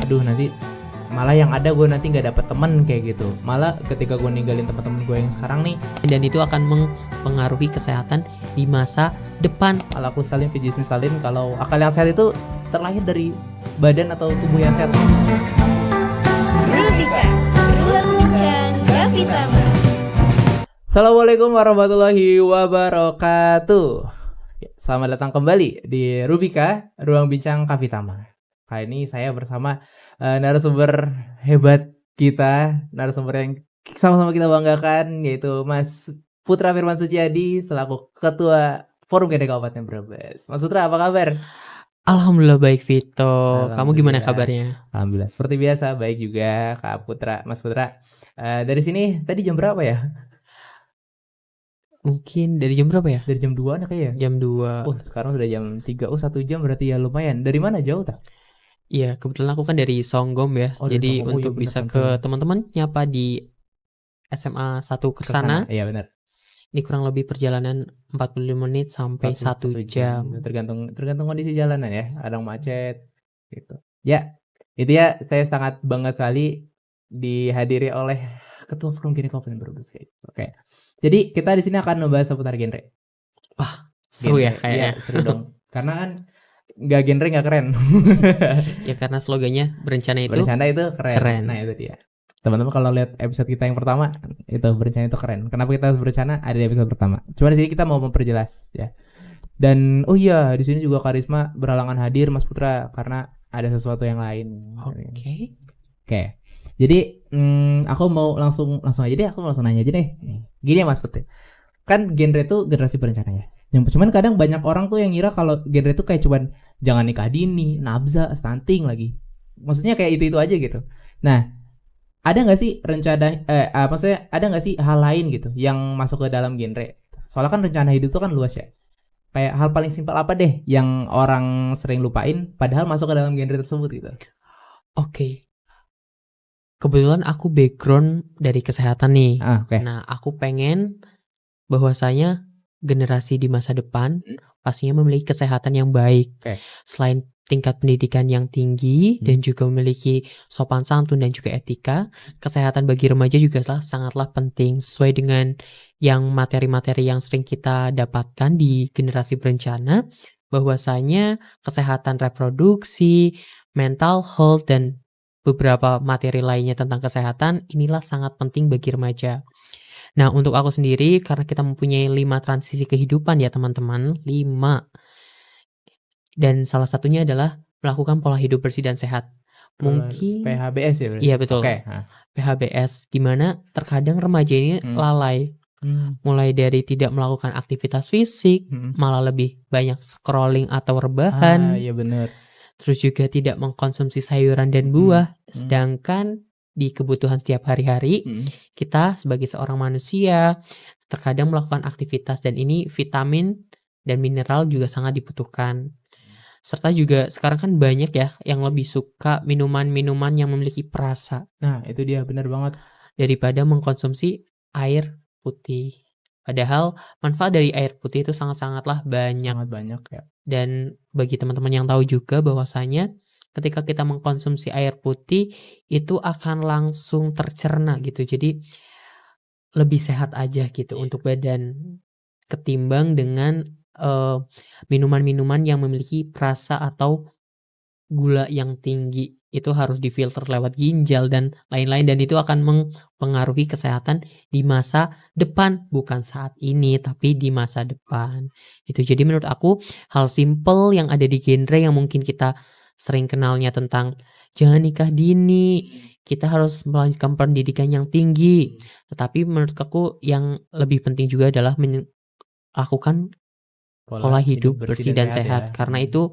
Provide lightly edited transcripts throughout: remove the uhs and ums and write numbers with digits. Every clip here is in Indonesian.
aduh nanti malah yang ada gue nanti nggak dapet temen kayak gitu. Malah ketika gue ninggalin teman-teman gue yang sekarang nih, dan itu akan mempengaruhi kesehatan di masa depan. Al-Aqul Salim fi Jismi Salim, kalau akal yang sehat itu terlahir dari badan atau tubuh yang sehat. Rubika, ruang bincang Gavitama. Assalamualaikum warahmatullahi wabarakatuh. Selamat datang kembali di Rubika, ruang bincang Kavitama. Kali ini saya bersama narasumber hebat kita, narasumber yang sama-sama kita banggakan, yaitu Mas Putra Firman Suciadi selaku Ketua Forum Gede Kabupaten Brebes. Mas Putra, apa kabar? Alhamdulillah baik Vito. Kamu gimana kabarnya? Alhamdulillah seperti biasa baik juga Kak Putra, Mas Putra. Dari sini tadi jam berapa ya? Mungkin dari jam berapa ya? Dari jam 2 kayaknya. Jam 2. Oh, sekarang sudah jam 3. Oh, 1 jam berarti ya lumayan. Dari mana jauh tak? Iya, kebetulan aku kan dari Songgom ya. Oh, dari jadi Songgom. Oh, untuk iya, bener, bisa teman-teman. ke teman-teman nyapa di SMA 1 Kersana. Iya, benar. Ini kurang lebih perjalanan 45 menit sampai 1 jam. Tergantung kondisi jalanan ya. Kadang macet gitu. Ya, itu ya, saya sangat bangga sekali dihadiri oleh Ketua Forum Gede Kabupaten Brebes. Oke. Jadi kita di sini akan membahas seputar genre. Seru Genre. ya kayaknya. Iya, seru dong. Karena kan nggak genre nggak keren. Ya karena slogannya berencana itu Berencana itu keren. keren. Nah, itu dia. Teman-teman kalau lihat episode kita yang pertama, itu berencana itu keren. Kenapa kita harus berencana? Ada di episode pertama. Cuma di sini kita mau memperjelas ya. Dan oh iya, di sini juga Karisma berhalangan hadir Mas Putra karena ada sesuatu yang lain. Oke. Jadi aku mau langsung aja deh, aku langsung nanya aja deh. Gini ya Mas Putra. Kan genre itu generasi berencana ya. Cuman kadang banyak orang tuh yang ngira kalau genre itu kayak cuman jangan nikah dini, nabza, stunting lagi. Maksudnya kayak itu aja gitu. Nah, ada nggak sih rencana maksudnya ada nggak sih hal lain gitu yang masuk ke dalam genre? Soalnya kan rencana hidup itu kan luas ya. Kayak hal paling simpel apa deh yang orang sering lupain padahal masuk ke dalam genre tersebut gitu. Oke. Kebetulan aku background dari kesehatan nih. Oke. Nah, aku pengen bahwasanya generasi di masa depan pastinya memiliki kesehatan yang baik. Oke. Selain tingkat pendidikan yang tinggi dan juga memiliki sopan santun dan juga etika, kesehatan bagi remaja juga sangatlah penting sesuai dengan yang materi-materi yang sering kita dapatkan di generasi berencana, bahwasanya kesehatan reproduksi, mental health dan beberapa materi lainnya tentang kesehatan inilah sangat penting bagi remaja. Nah, untuk aku sendiri karena kita mempunyai 5 transisi kehidupan ya teman-teman, 5. Dan salah satunya adalah melakukan pola hidup bersih dan sehat. Mungkin PHBS ya berarti? Iya betul. Oke. PHBS, di mana terkadang remaja ini lalai. Mulai dari tidak melakukan aktivitas fisik, malah lebih banyak scrolling atau rebahan. Iya benar. Terus juga tidak mengkonsumsi sayuran dan buah. Sedangkan di kebutuhan setiap hari-hari, kita sebagai seorang manusia terkadang melakukan aktivitas dan ini vitamin dan mineral juga sangat dibutuhkan. Serta juga sekarang kan banyak ya yang lebih suka minuman-minuman yang memiliki perasa. Nah, itu dia benar banget. Daripada mengkonsumsi air putih. Padahal manfaat dari air putih itu sangat-sangatlah banyak. Sangat banyak ya. Dan bagi teman-teman yang tahu juga bahwasanya ketika kita mengkonsumsi air putih itu akan langsung tercerna gitu. Jadi lebih sehat aja gitu untuk badan ketimbang dengan minuman-minuman yang memiliki perasa atau gula yang tinggi. Itu harus difilter lewat ginjal dan lain-lain, dan itu akan mempengaruhi kesehatan di masa depan, bukan saat ini tapi di masa depan. Itu jadi menurut aku hal simple yang ada di genre yang mungkin kita sering kenalnya tentang jangan nikah dini, kita harus melanjutkan pendidikan yang tinggi. Tetapi menurut aku yang lebih penting juga adalah melakukan pola hidup bersih dan sehat ya. Karena itu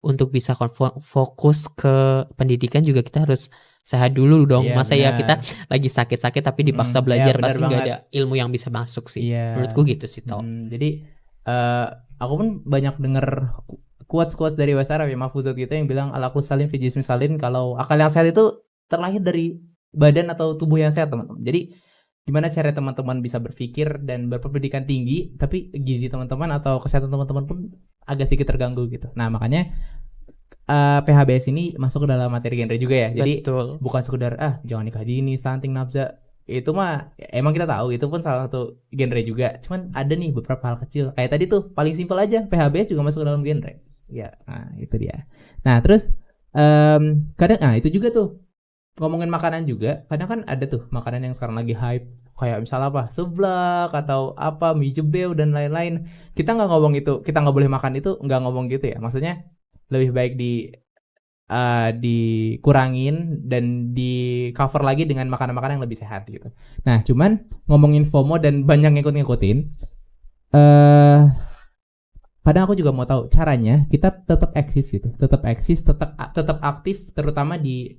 untuk bisa fokus ke pendidikan juga kita harus sehat dulu dong. Masa bener. Ya kita lagi sakit-sakit tapi dipaksa belajar, pasti nggak ada ilmu yang bisa masuk sih. Menurutku gitu sih Tol. Jadi aku pun banyak denger quotes dari bahasa Arab ya, Mahfuzat gitu yang bilang Al-Aqul Salim fi Jismi Salim, kalau akal yang sehat itu terlahir dari badan atau tubuh yang sehat teman-teman. Jadi gimana cara teman-teman bisa berpikir dan berpendidikan tinggi tapi gizi teman-teman atau kesehatan teman-teman pun agak sedikit terganggu gitu. Nah, makanya PHBS ini masuk ke dalam materi genre juga ya. Jadi Betul. bukan sekedar jangan nikah dini, stunting, nafsa. Itu mah emang kita tahu itu pun salah satu genre juga. Cuman ada nih beberapa hal kecil. Kayak tadi tuh paling simpel aja PHBS juga masuk ke dalam genre. Ya, nah itu dia. Nah, terus kadang itu juga tuh ngomongin makanan juga. Kadang kan ada tuh makanan yang sekarang lagi hype kayak misalnya apa? Seblak atau apa mie jebeu dan lain-lain. Kita nggak ngomong itu, kita nggak boleh makan itu, nggak ngomong gitu ya. Maksudnya lebih baik dikurangin dan di cover lagi dengan makanan-makanan yang lebih sehat gitu. Nah, cuman ngomongin FOMO dan banyak ngikut-ngikutin, eh kadang aku juga mau tahu caranya kita tetap eksis gitu, tetap aktif, terutama di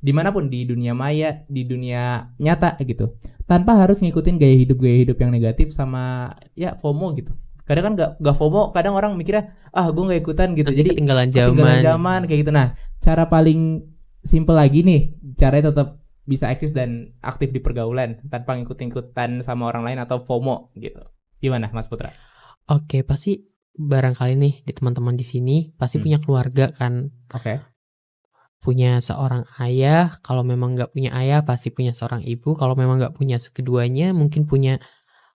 dimanapun di dunia maya, di dunia nyata gitu, tanpa harus ngikutin gaya hidup yang negatif sama ya FOMO gitu. Kadang kan gak FOMO, kadang orang mikirnya gue nggak ikutan gitu, Nanti jadi ketinggalan ketinggalan zaman. zaman kayak gitu. Nah, cara paling simple lagi nih, caranya tetap bisa eksis dan aktif di pergaulan tanpa ngikut-ngikutan sama orang lain atau FOMO gitu. Gimana Mas Putra? Oke, pasti barangkali nih di teman-teman di sini pasti punya keluarga kan. Oke. Punya seorang ayah, kalau memang nggak punya ayah pasti punya seorang ibu, kalau memang nggak punya keduanya mungkin punya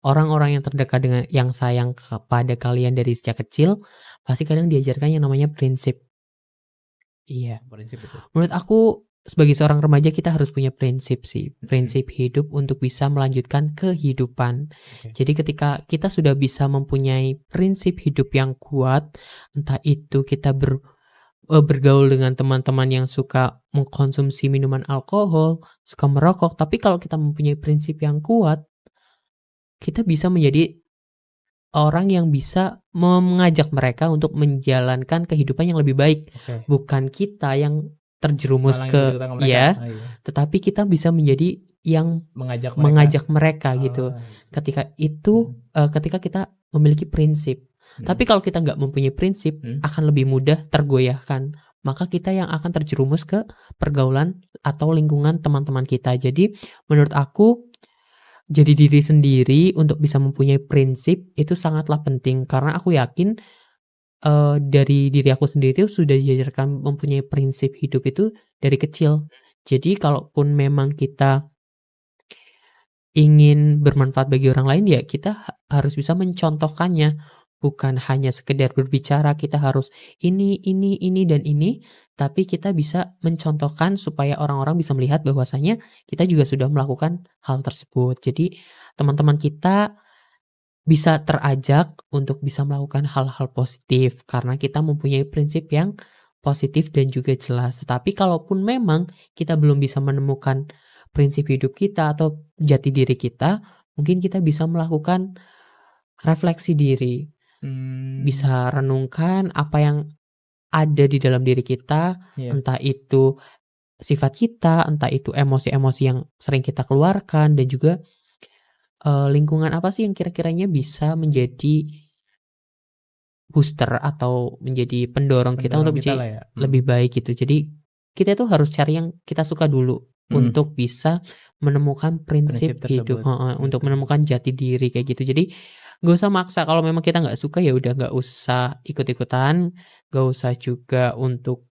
orang-orang yang terdekat dengan yang sayang kepada kalian dari sejak kecil, pasti kadang diajarkan yang namanya prinsip. Iya. Prinsip itu. Menurut aku sebagai seorang remaja kita harus punya prinsip sih, prinsip hidup untuk bisa melanjutkan kehidupan. Oke. Jadi ketika kita sudah bisa mempunyai prinsip hidup yang kuat, entah itu kita bergaul dengan teman-teman yang suka mengkonsumsi minuman alkohol, suka merokok, tapi kalau kita mempunyai prinsip yang kuat, kita bisa menjadi orang yang bisa mengajak mereka untuk menjalankan kehidupan yang lebih baik. Oke. Bukan kita yang terjerumus Malah ke ngikut-ikutan ke mereka. ya, Oh, iya. tetapi kita bisa menjadi yang Mengajak mereka gitu. Ketika itu ketika kita memiliki prinsip. Tapi kalau kita nggak mempunyai prinsip, akan lebih mudah tergoyahkan. Maka kita yang akan terjerumus ke pergaulan atau lingkungan teman-teman kita. Jadi menurut aku jadi diri sendiri untuk bisa mempunyai prinsip itu sangatlah penting. Karena aku yakin dari diri aku sendiri itu sudah diajarkan mempunyai prinsip hidup itu dari kecil. Jadi kalaupun memang kita ingin bermanfaat bagi orang lain, ya kita harus bisa mencontohkannya. Bukan hanya sekedar berbicara, kita harus ini, dan ini. Tapi kita bisa mencontohkan supaya orang-orang bisa melihat bahwasanya kita juga sudah melakukan hal tersebut. Jadi teman-teman kita bisa terajak untuk bisa melakukan hal-hal positif. Karena kita mempunyai prinsip yang positif dan juga jelas. Tetapi kalaupun memang kita belum bisa menemukan prinsip hidup kita atau jati diri kita, mungkin kita bisa melakukan refleksi diri. Bisa renungkan apa yang ada di dalam diri kita, entah itu sifat kita, entah itu emosi-emosi yang sering kita keluarkan, dan juga lingkungan apa sih yang kira-kiranya bisa menjadi booster atau menjadi pendorong kita untuk menjadi lebih baik gitu. Jadi kita tuh harus cari yang kita suka dulu untuk bisa menemukan prinsip hidup, untuk menemukan jati diri kayak gitu. Jadi gak usah maksa. Kalau memang kita nggak suka ya udah nggak usah ikut-ikutan, gak usah juga untuk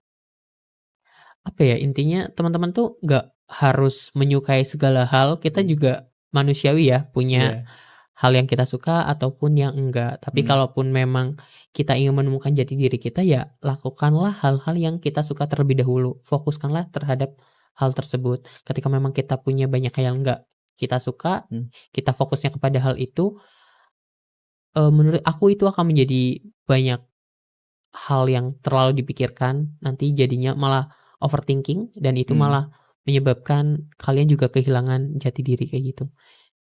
apa ya, intinya teman-teman tuh nggak harus menyukai segala hal. Kita juga manusiawi ya, punya hal yang kita suka ataupun yang enggak. Tapi kalaupun memang kita ingin menemukan jati diri kita, ya lakukanlah hal-hal yang kita suka terlebih dahulu. Fokuskanlah terhadap hal tersebut. Ketika memang kita punya banyak hal yang enggak kita suka, kita fokusnya kepada hal itu, menurut aku itu akan menjadi banyak hal yang terlalu dipikirkan, nanti jadinya malah overthinking, dan itu malah menyebabkan kalian juga kehilangan jati diri kayak gitu.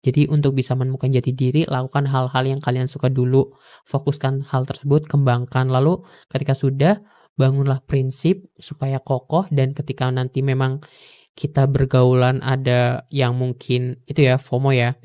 Jadi untuk bisa menemukan jati diri, lakukan hal-hal yang kalian suka dulu, fokuskan hal tersebut, kembangkan, lalu ketika sudah, bangunlah prinsip supaya kokoh, dan ketika nanti memang kita bergaulan ada yang mungkin itu ya FOMO ya,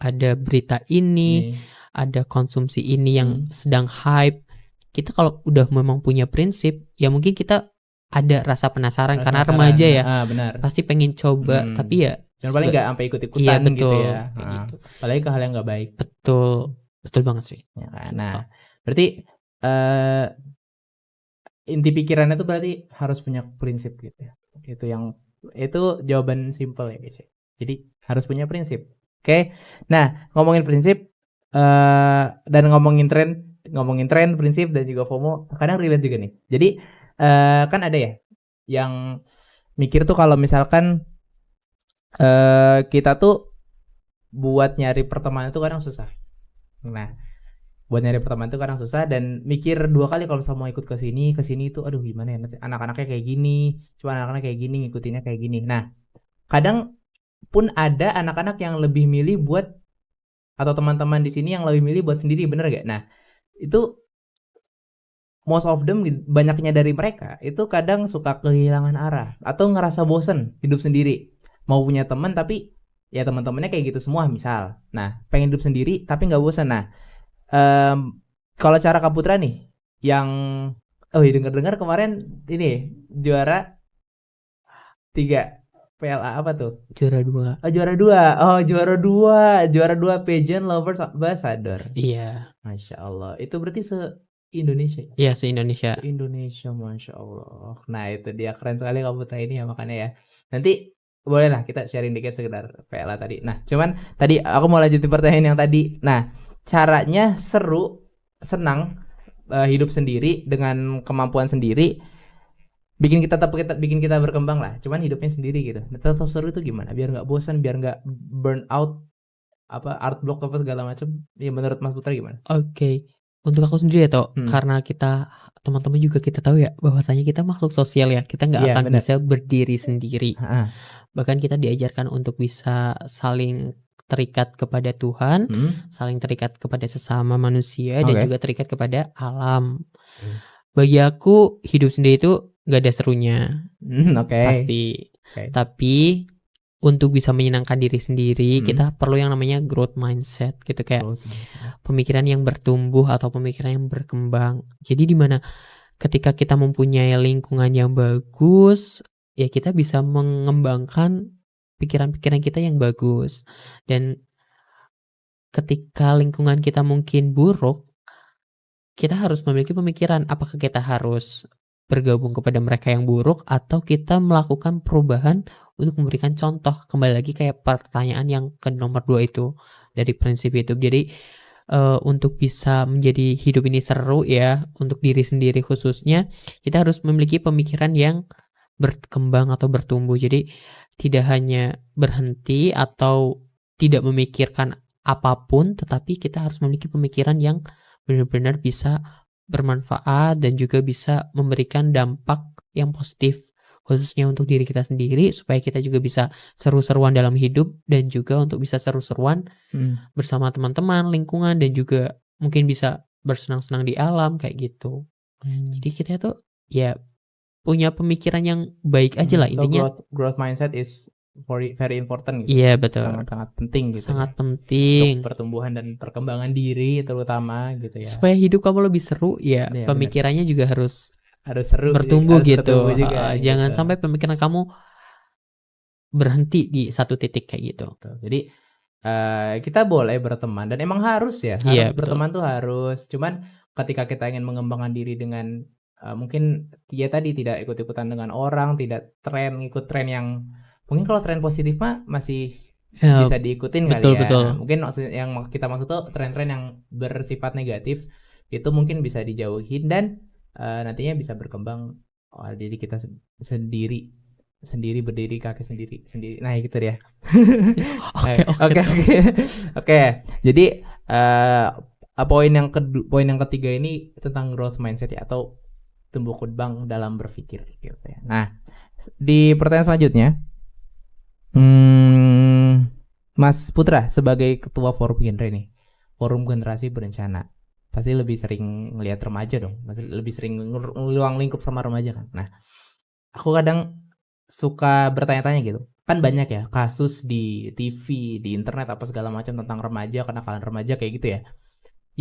ada berita ini, ada konsumsi ini yang sedang hype, kita kalau udah memang punya prinsip, ya mungkin kita ada rasa penasaran karena remaja ya, pasti pengen coba, tapi ya jangan paling nggak sampai ikut-ikutan gitu ya. Gitu. Apalagi ke hal yang nggak baik. Betul banget sih. Ya, nah, berarti inti pikirannya tuh berarti harus punya prinsip gitu ya. Itu jawaban simple ya guys ya. Jadi harus punya prinsip. Oke. Nah, ngomongin prinsip dan ngomongin tren, prinsip dan juga FOMO, kadang relate juga nih. Jadi kan ada ya yang mikir tuh kalau misalkan kita tuh buat nyari pertemanan itu kadang susah. Nah, buat nyari pertemanan itu kadang susah dan mikir dua kali kalau misalnya mau ikut ke sini itu aduh gimana ya nanti anak-anaknya kayak gini, cuma anak-anaknya kayak gini, ngikutinnya kayak gini. Nah, kadang pun ada anak-anak yang lebih milih buat atau teman-teman di sini yang lebih milih buat sendiri, bener gak? Nah, itu most of them, banyaknya dari mereka itu kadang suka kehilangan arah atau ngerasa bosen hidup sendiri. Mau punya teman tapi ya teman-temannya kayak gitu semua misal. Nah, pengen hidup sendiri tapi nggak bosan. Nah, kalau cara Kak Putra nih yang dengar-dengar kemarin ini juara 3 PLA apa tuh? Juara 2. Juara 2 Pageant Lovers Ambassador. Iya. Masya Allah. Itu berarti se-Indonesia ya? Iya, se-Indonesia. Indonesia, Masya Allah. Nah, itu dia keren sekali Kak Putra ini ya, makanya ya. Nanti bolehlah kita sharing dikit sekedar PLA tadi. Nah, cuman tadi aku mau lanjutin pertanyaan yang tadi. Nah, caranya seru, senang, hidup sendiri dengan kemampuan sendiri, bikin kita berkembang lah. Cuman hidupnya sendiri gitu. Nah, tetap seru itu gimana? Biar nggak bosan, biar nggak burn out, art block apa segala macam. Ya menurut Mas Putra gimana? Oke. Untuk aku sendiri ya Tok, karena kita teman-teman juga kita tahu ya bahwasanya kita makhluk sosial ya, kita nggak akan bisa berdiri sendiri. Bahkan kita diajarkan untuk bisa saling terikat kepada Tuhan, saling terikat kepada sesama manusia dan juga terikat kepada alam. Bagi aku hidup sendiri itu nggak ada serunya, pasti. Tapi untuk bisa menyenangkan diri sendiri, kita perlu yang namanya growth mindset gitu, kayak pemikiran yang bertumbuh atau pemikiran yang berkembang. Jadi di mana ketika kita mempunyai lingkungan yang bagus, ya kita bisa mengembangkan pikiran-pikiran kita yang bagus. Dan ketika lingkungan kita mungkin buruk, kita harus memiliki pemikiran apakah kita harus bergabung kepada mereka yang buruk atau kita melakukan perubahan untuk memberikan contoh. Kembali lagi kayak pertanyaan yang ke nomor 2 itu dari prinsip itu. Jadi untuk bisa menjadi hidup ini seru ya, untuk diri sendiri khususnya, kita harus memiliki pemikiran yang berkembang atau bertumbuh. Jadi tidak hanya berhenti atau tidak memikirkan apapun, tetapi kita harus memiliki pemikiran yang benar-benar bisa bermanfaat dan juga bisa memberikan dampak yang positif khususnya untuk diri kita sendiri, supaya kita juga bisa seru-seruan dalam hidup dan juga untuk bisa seru-seruan bersama teman-teman, lingkungan, dan juga mungkin bisa bersenang-senang di alam kayak gitu. Jadi kita tuh ya punya pemikiran yang baik aja lah intinya. So growth mindset is very important gitu. Iya, betul. Sangat penting gitu. Sangat penting. Untuk pertumbuhan dan perkembangan diri terutama gitu ya. Supaya hidup kamu lebih seru ya, pemikirannya juga harus seru, bertumbuh harus gitu. Juga, jangan gitu. sampai pemikiran kamu berhenti di satu titik kayak gitu. Jadi kita boleh berteman dan emang harus ya, berteman tuh harus. Cuman ketika kita ingin mengembangkan diri dengan mungkin ya tadi tidak ikut-ikutan dengan orang, tidak ikut tren yang mungkin kalau tren positif mah masih bisa diikutin kali ya. Betul. Mungkin yang kita maksud tuh tren-tren yang bersifat negatif itu mungkin bisa dijauhin dan nantinya bisa berkembang diri kita sendiri berdiri kaki sendiri. Nah gitu dia. Oke. Jadi poin yang ketiga ini tentang growth mindset ya, atau tumbuh kembang dalam berpikir gitu ya. Nah, di pertanyaan selanjutnya, Mas Putra sebagai ketua forum genre nih, forum generasi berencana, pasti lebih sering ngelihat remaja dong, pasti lebih sering ngeluang lingkup sama remaja kan. Nah, aku kadang suka bertanya-tanya gitu, kan banyak ya kasus di TV, di internet apa segala macam tentang remaja, kenakalan remaja kayak gitu ya,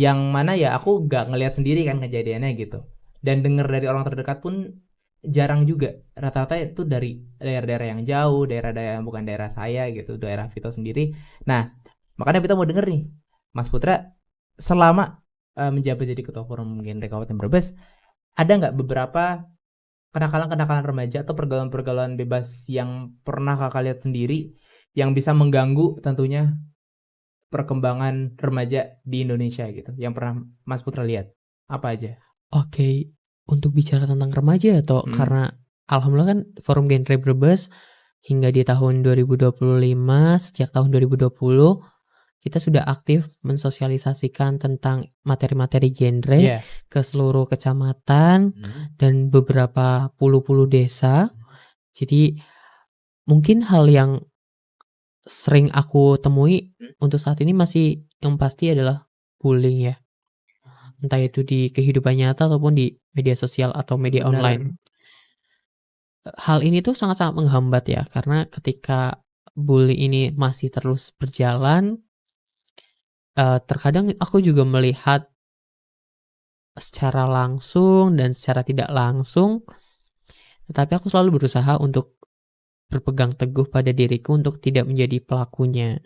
yang mana ya aku gak ngelihat sendiri kan kejadiannya gitu, dan dengar dari orang terdekat pun jarang juga. Rata-rata itu dari daerah-daerah yang jauh, daerah-daerah yang bukan daerah saya gitu, daerah Vito sendiri. Nah, makanya kita mau denger nih, Mas Putra selama menjabat jadi ketua forum genre Kabupaten Brebes, ada nggak beberapa kenakalan-kenakalan remaja atau pergaulan-pergaulan bebas yang pernah kakak lihat sendiri yang bisa mengganggu tentunya perkembangan remaja di Indonesia gitu, yang pernah Mas Putra lihat apa aja? Oke, untuk bicara tentang remaja atau karena alhamdulillah kan Forum Genre Brebes hingga di tahun 2025, sejak tahun 2020 kita sudah aktif mensosialisasikan tentang materi-materi genre Iya. ke seluruh kecamatan dan beberapa puluh-puluh desa. Jadi mungkin hal yang sering aku temui untuk saat ini masih yang pasti adalah bullying ya. Entah itu di kehidupan nyata ataupun di media sosial atau media Benar. online. Hal ini tuh sangat-sangat menghambat ya, karena ketika bully ini masih terus berjalan, terkadang aku juga melihat secara langsung dan secara tidak langsung, tetapi aku selalu berusaha untuk berpegang teguh pada diriku untuk tidak menjadi pelakunya.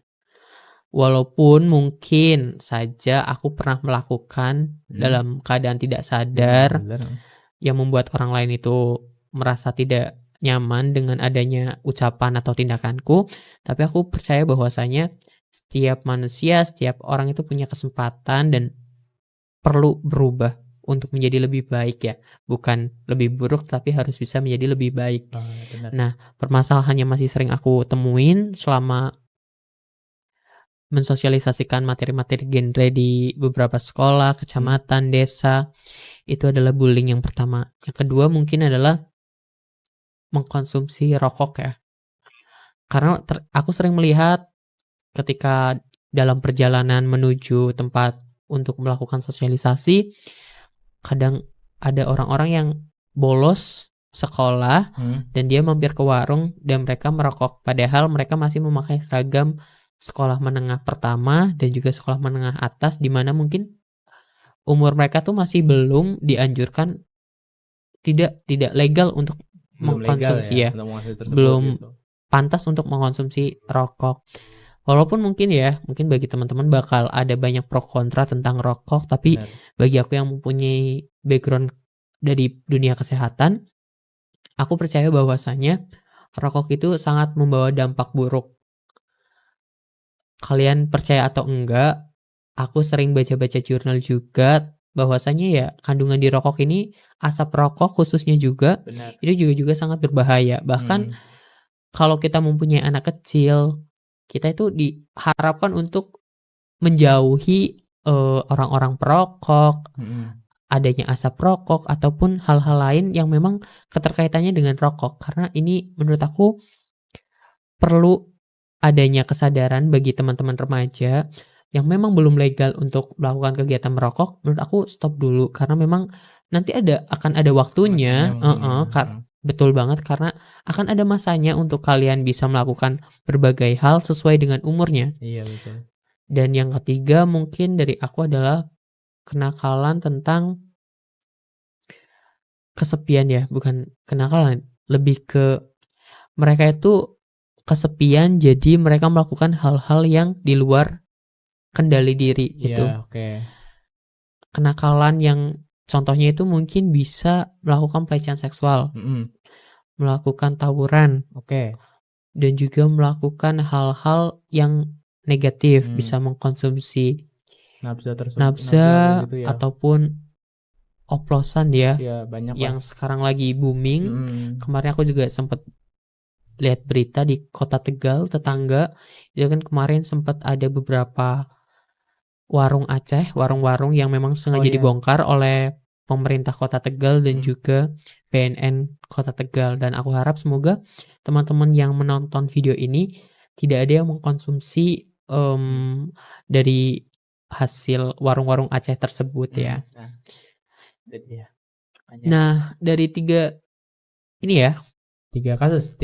Walaupun mungkin saja aku pernah melakukan dalam keadaan tidak sadar yang membuat orang lain itu merasa tidak nyaman dengan adanya ucapan atau tindakanku, tapi aku percaya bahwasanya setiap manusia, setiap orang itu punya kesempatan dan perlu berubah untuk menjadi lebih baik ya, bukan lebih buruk tapi harus bisa menjadi lebih baik. Benar. Nah, permasalahan yang masih sering aku temuin selama mensosialisasikan materi-materi genre di beberapa sekolah, kecamatan, desa, itu adalah bullying yang pertama. Yang kedua mungkin adalah mengkonsumsi rokok ya. Karena aku sering melihat ketika dalam perjalanan menuju tempat untuk melakukan sosialisasi, kadang ada orang-orang yang bolos sekolah dan dia mampir ke warung dan mereka merokok, padahal mereka masih memakai seragam sekolah menengah pertama dan juga sekolah menengah atas, di mana mungkin umur mereka tuh masih belum dianjurkan, tidak legal untuk mengkonsumsi ya, belum pantas untuk mengkonsumsi rokok. Walaupun mungkin bagi teman-teman bakal ada banyak pro kontra tentang rokok, tapi bagi aku yang mempunyai background dari dunia kesehatan, aku percaya bahwasanya rokok itu sangat membawa dampak buruk. Kalian percaya atau enggak, aku sering baca-baca jurnal juga bahwasanya ya kandungan di rokok ini, asap rokok khususnya juga, itu juga sangat berbahaya. Bahkan kalau kita mempunyai anak kecil, kita itu diharapkan untuk menjauhi orang-orang perokok, adanya asap rokok ataupun hal-hal lain yang memang keterkaitannya dengan rokok, karena ini menurut aku perlu adanya kesadaran bagi teman-teman remaja yang memang belum legal untuk melakukan kegiatan merokok. Menurut aku stop dulu, karena memang nanti akan ada waktunya. Betul banget, karena akan ada masanya untuk kalian bisa melakukan berbagai hal sesuai dengan umurnya. Iya, betul. Dan yang ketiga mungkin dari aku adalah kenakalan tentang kesepian ya, bukan kenakalan, lebih ke mereka itu kesepian, jadi mereka melakukan hal-hal yang di luar kendali diri gitu. Kenakalan yang contohnya itu mungkin bisa melakukan pelecehan seksual, melakukan tawuran, dan juga melakukan hal-hal yang negatif, bisa mengkonsumsi nafsa gitu ya. Ataupun oplosan ya, banyak yang sekarang lagi booming. Kemarin aku juga sempat lihat berita di Kota Tegal, tetangga itu kan kemarin sempat ada beberapa warung Aceh, warung-warung yang memang sengaja dibongkar oleh pemerintah Kota Tegal dan juga BNN Kota Tegal. Dan aku harap semoga teman-teman yang menonton video ini tidak ada yang mengkonsumsi dari hasil warung-warung Aceh tersebut ya. Nah, dari tiga kasus,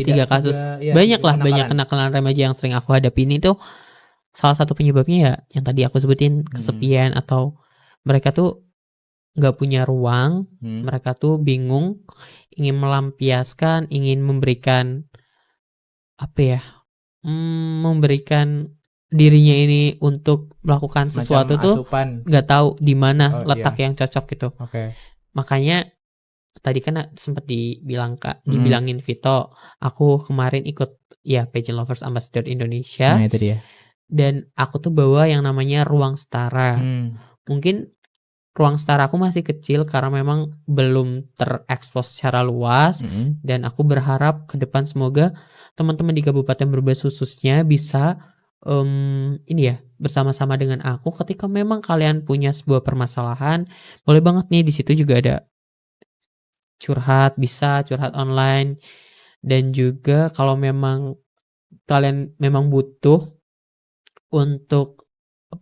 banyak kenakalan remaja yang sering aku hadapi ini tuh, salah satu penyebabnya ya yang tadi aku sebutin, kesepian, atau mereka tuh nggak punya ruang, mereka tuh bingung, ingin melampiaskan, ingin memberikan memberikan dirinya ini untuk melakukan sesuatu tuh nggak tahu di mana letak yang cocok gitu. Makanya tadi kan sempat dibilangin Vito, aku kemarin ikut ya Pageant Lovers Ambassador Indonesia, Nah, itu dia. dan aku tuh bawa yang namanya Ruang Setara. Mungkin ruang setara aku masih kecil karena memang belum terekspos secara luas, dan aku berharap ke depan semoga teman-teman di Kabupaten Brebes khususnya bisa ini ya, bersama-sama dengan aku ketika memang kalian punya sebuah permasalahan, boleh banget nih, di situ juga ada curhat, bisa curhat online, dan juga kalau memang kalian memang butuh untuk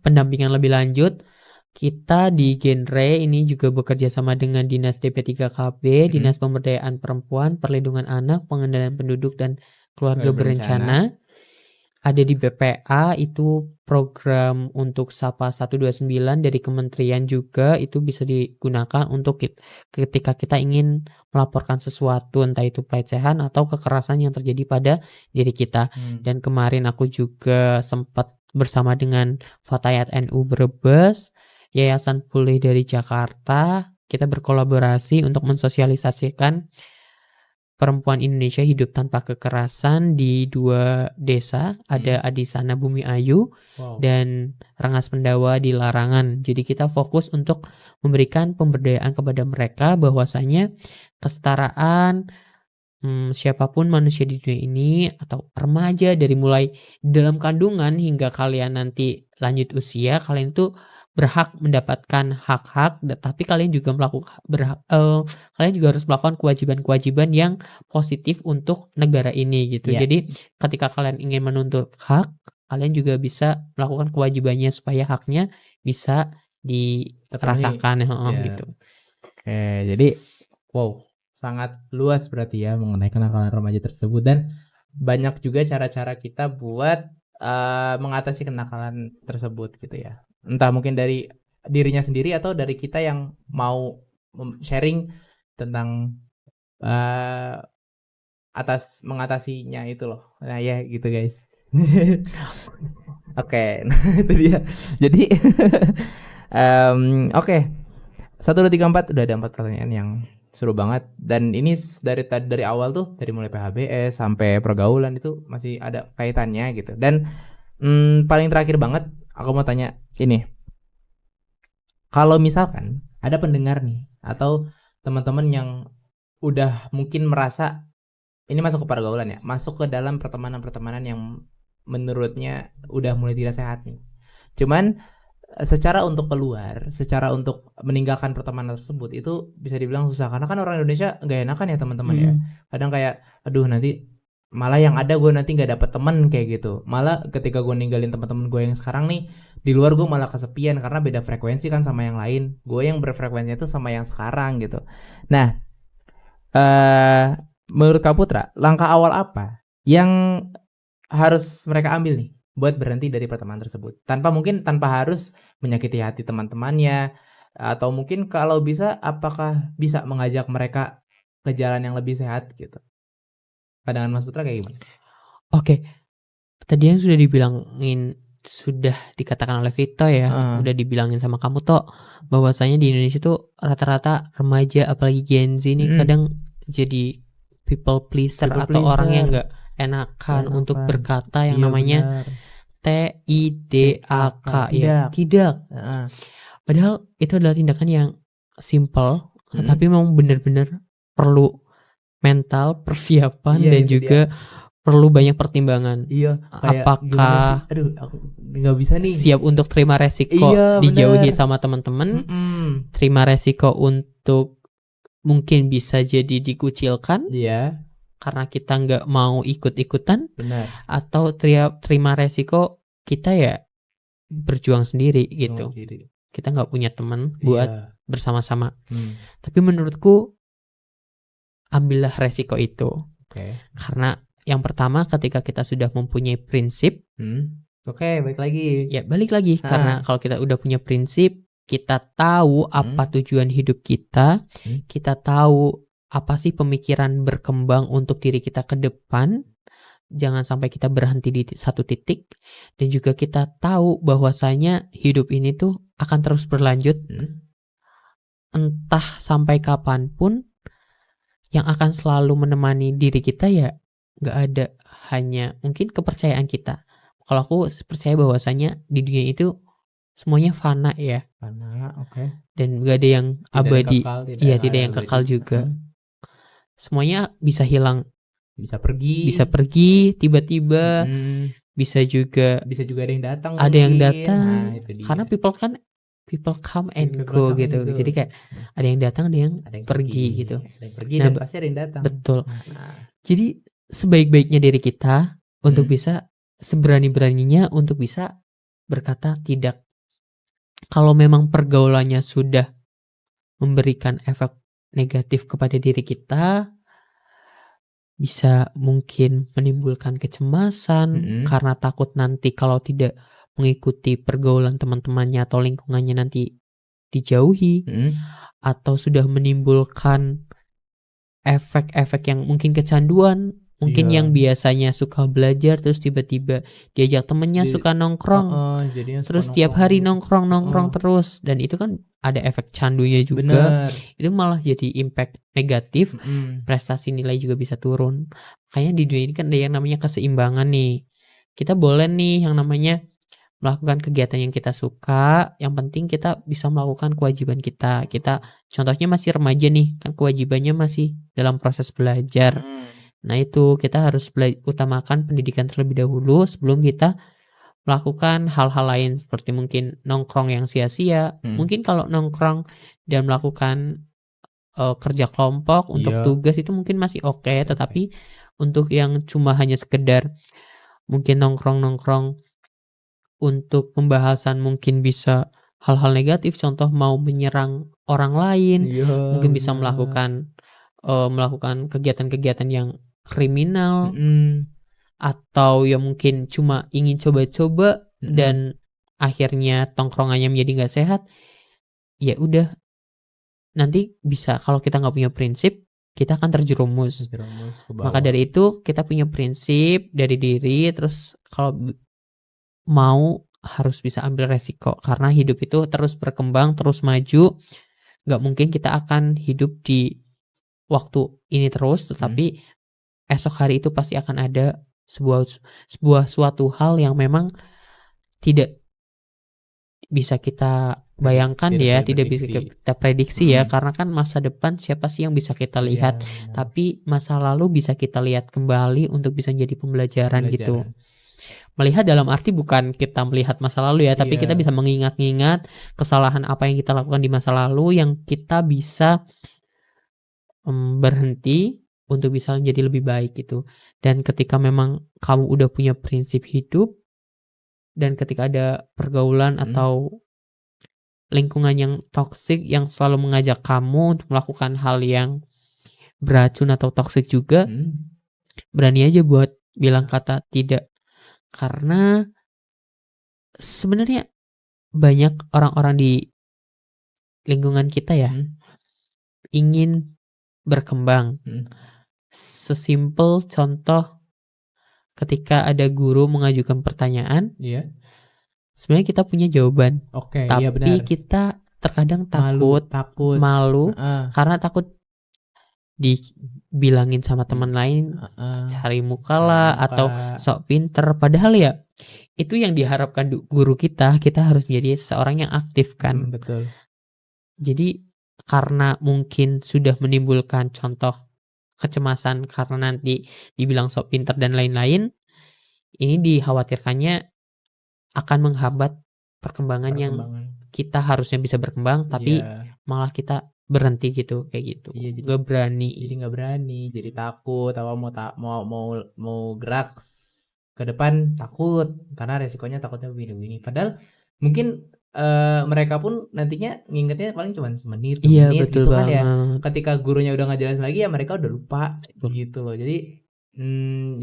pendampingan lebih lanjut, kita di Genre ini juga bekerja sama dengan Dinas DP3KB, Dinas Pemberdayaan Perempuan, Perlindungan Anak, Pengendalian Penduduk dan Keluarga Berencana. Ada di BPA, itu program untuk Sapa 129 dari kementerian juga, itu bisa digunakan untuk ketika kita ingin melaporkan sesuatu, entah itu pelecehan atau kekerasan yang terjadi pada diri kita. Dan kemarin aku juga sempat bersama dengan Fatayat NU Brebes, Yayasan Pulih dari Jakarta, kita berkolaborasi untuk mensosialisasikan perempuan Indonesia hidup tanpa kekerasan di 2 desa, ada Adisana Bumi Ayu dan Rengas Pendawa di Larangan. Jadi kita fokus untuk memberikan pemberdayaan kepada mereka bahwasanya kesetaraan, siapapun manusia di dunia ini atau remaja dari mulai dalam kandungan hingga kalian nanti lanjut usia, kalian itu berhak mendapatkan hak-hak, tapi kalian juga kalian juga harus melakukan kewajiban-kewajiban yang positif untuk negara ini gitu. Jadi ketika kalian ingin menuntut hak, kalian juga bisa melakukan kewajibannya supaya haknya bisa dirasakan gitu. Oke, jadi sangat luas berarti ya mengenai kenakalan remaja tersebut, dan banyak juga cara-cara kita buat mengatasi kenakalan tersebut gitu ya. Entah mungkin dari dirinya sendiri atau dari kita yang mau sharing tentang mengatasinya itu loh. Nah ya gitu guys. Oke, nah itu dia. Jadi oke. 1, 2, 3, 4 udah ada 4 pertanyaan yang seru banget, dan ini dari awal tuh, dari mulai PHBS sampai pergaulan itu masih ada kaitannya gitu. Dan paling terakhir banget aku mau tanya ini, kalau misalkan ada pendengar nih atau teman-teman yang udah mungkin merasa ini masuk ke pergaulan ya, masuk ke dalam pertemanan-pertemanan yang menurutnya udah mulai tidak sehat nih, cuman secara untuk keluar, secara untuk meninggalkan pertemanan tersebut itu bisa dibilang susah, karena kan orang Indonesia nggak enakan ya teman-teman ya. Kadang kayak aduh nanti malah yang ada gue nanti nggak dapet teman kayak gitu, malah ketika gue ninggalin teman-teman gue yang sekarang nih di luar, gue malah kesepian karena beda frekuensi kan sama yang lain, gue yang berfrekuensi itu sama yang sekarang gitu. Nah menurut Kak Putra, langkah awal apa yang harus mereka ambil nih buat berhenti dari pertemanan tersebut, tanpa harus menyakiti hati teman-temannya, atau mungkin kalau bisa apakah bisa mengajak mereka ke jalan yang lebih sehat gitu. Pandangan Mas Putra kayak gimana? Oke, tadi yang sudah dikatakan oleh Vito ya, udah dibilangin sama kamu toh, bahwasanya di Indonesia tuh rata-rata remaja apalagi Gen Z ini kadang jadi people pleaser atau orang yang nggak enakan untuk berkata yang namanya TIDAK ya, tidak. Padahal itu adalah tindakan yang simple, tapi memang benar-benar perlu mental persiapan dan juga perlu banyak pertimbangan. Apakah aku nggak bisa nih, siap untuk terima resiko dijauhi sama teman-teman, terima resiko untuk mungkin bisa jadi dikucilkan, karena kita nggak mau ikut-ikutan, atau terima resiko kita ya berjuang sendiri gitu. Kita nggak punya teman buat bersama-sama. Tapi menurutku ambillah resiko itu. Karena yang pertama, ketika kita sudah mempunyai prinsip, balik lagi. Karena kalau kita udah punya prinsip, kita tahu apa tujuan hidup kita, kita tahu apa sih pemikiran berkembang untuk diri kita ke depan, jangan sampai kita berhenti di satu titik, dan juga kita tahu bahwasanya hidup ini tuh akan terus berlanjut, entah sampai kapanpun, yang akan selalu menemani diri kita ya nggak ada, hanya mungkin kepercayaan kita. Kalau aku percaya bahwasanya di dunia itu semuanya fana ya, Karena oke. dan nggak ada yang Tidak ada abadi. kekal, Iya, ada tidak yang abadi. kekal juga. Semuanya bisa hilang, Bisa pergi. bisa pergi tiba-tiba, Mm-mm. bisa juga Bisa juga ada yang datang. ada yang mungkin. datang. Nah, itu dia. Karena people come and People go come and gitu. go. Jadi kayak ada yang datang, ada yang Ada yang pergi gitu. Ada yang pergi Nah, dan pasti ada yang datang. Betul. Nah, Jadi sebaik-baiknya diri kita untuk Hmm. bisa seberani-beraninya untuk bisa berkata tidak. Kalau memang pergaulannya sudah memberikan efek negatif kepada diri kita, bisa mungkin menimbulkan kecemasan Mm-mm. karena takut nanti kalau tidak mengikuti pergaulan teman-temannya atau lingkungannya nanti dijauhi, Mm-mm. atau sudah menimbulkan efek-efek yang mungkin kecanduan, mungkin Iya. yang biasanya suka belajar terus tiba-tiba diajak temennya suka nongkrong, Jadinya suka terus tiap hari nongkrong Oh. terus, dan itu kan ada efek candunya juga. Bener. Itu malah jadi impact negatif, Mm-mm. prestasi nilai juga bisa turun. Makanya di dunia ini kan ada yang namanya keseimbangan nih. Kita boleh nih yang namanya melakukan kegiatan yang kita suka, yang penting kita bisa melakukan kewajiban kita. Kita contohnya masih remaja nih, kan kewajibannya masih dalam proses belajar. Mm. Nah itu kita harus utamakan pendidikan terlebih dahulu sebelum kita melakukan hal-hal lain seperti mungkin nongkrong yang sia-sia. Mungkin kalau nongkrong dan melakukan kerja kelompok untuk Iya. tugas itu mungkin masih oke, tetapi untuk yang cuma hanya sekedar mungkin nongkrong-nongkrong untuk pembahasan mungkin bisa hal-hal negatif, contoh mau menyerang orang lain, Iya, mungkin bisa bener. melakukan kegiatan-kegiatan yang kriminal, Mm-mm. atau ya mungkin cuma ingin coba-coba Mm-mm. dan akhirnya tongkrongannya menjadi nggak sehat. Ya udah, nanti bisa kalau kita nggak punya prinsip, kita akan terjerumus. Terjerumus ke bawah. Maka dari itu kita punya prinsip dari diri, terus kalau mau harus bisa ambil resiko, karena hidup itu terus berkembang, terus maju. Nggak mungkin kita akan hidup di waktu ini terus, tetapi esok hari itu pasti akan ada suatu hal yang memang tidak bisa kita bayangkan tidak bisa kita prediksi ya, karena kan masa depan siapa sih yang bisa kita lihat, tapi masa lalu bisa kita lihat kembali untuk bisa jadi pembelajaran gitu. Melihat dalam arti bukan kita melihat masa lalu ya, tapi kita bisa mengingat-ingat kesalahan apa yang kita lakukan di masa lalu yang kita bisa berhenti untuk bisa menjadi lebih baik gitu. Dan ketika memang kamu udah punya prinsip hidup, dan ketika ada pergaulan atau lingkungan yang toksik yang selalu mengajak kamu untuk melakukan hal yang beracun atau toksik juga, berani aja buat bilang kata tidak. Karena sebenarnya banyak orang-orang di lingkungan kita ya ingin berkembang. Sesimpel contoh, ketika ada guru mengajukan pertanyaan, sebenarnya kita punya jawaban, tapi kita terkadang takut, malu karena takut dibilangin sama teman lain cari muka lah atau sok pinter. Padahal ya itu yang diharapkan guru kita harus menjadi seseorang yang aktif kan. Betul. Jadi karena mungkin sudah menimbulkan contoh kecemasan karena nanti dibilang sok pinter dan lain-lain, ini dikhawatirkannya akan menghambat perkembangan yang kita harusnya bisa berkembang, tapi malah kita berhenti gitu, kayak gitu. Gak berani. Jadi nggak berani, jadi takut, atau mau gerak ke depan takut karena resikonya takutnya begini. Padahal mungkin mereka pun nantinya ngingetnya paling cuma semenit, 2 menit betul gitu kan banget. ya. Ketika gurunya udah nggak jelas lagi ya mereka udah lupa gitu loh. Jadi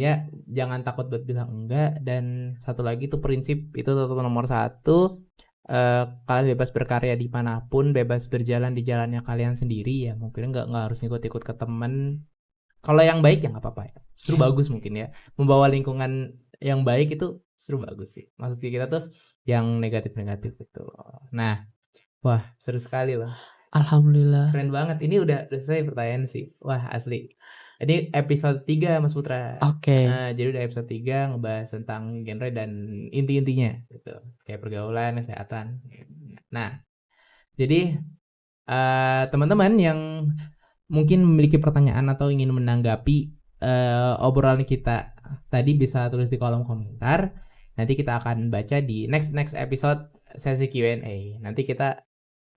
ya jangan takut buat bilang enggak. Dan satu lagi tuh prinsip itu nomor 1. Kalian bebas berkarya dimanapun, bebas berjalan di jalannya kalian sendiri ya. Mungkin nggak harus ikut ke temen. Kalau yang baik ya nggak apa-apa ya. Seru bagus mungkin ya. Membawa lingkungan yang baik itu seru bagus sih. Maksudnya kita tuh yang negatif itu. Nah, wah seru sekali loh. Alhamdulillah. Keren banget. Ini udah selesai pertanyaan sih. Wah, asli. Ini episode 3 Mas Putra. Oke. Jadi udah episode 3 ngebahas tentang genre dan inti-intinya gitu. Kayak pergaulan, kesehatan. Nah, jadi teman-teman yang mungkin memiliki pertanyaan atau ingin menanggapi obrolan kita tadi bisa tulis di kolom komentar. Nanti kita akan baca di next episode sesi Q&A. Nanti kita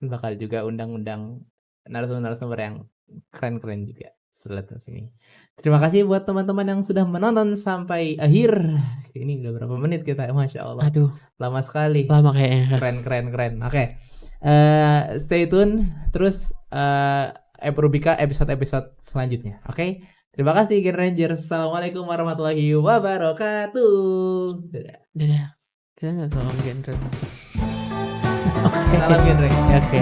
bakal juga undang-undang narasumber yang keren-keren juga setelah sini. Terima kasih buat teman-teman yang sudah menonton sampai akhir. Ini udah berapa menit kita? Masya Allah. Aduh, Lama sekali. lama kayaknya. Keren. Oke. Stay tune terus Rubika episode selanjutnya. Oke. Terima kasih Gen Rangers. Assalamualaikum warahmatullahi wabarakatuh. Dadah. Kita nggak salam genre. Salam Gen Rangers. Oke.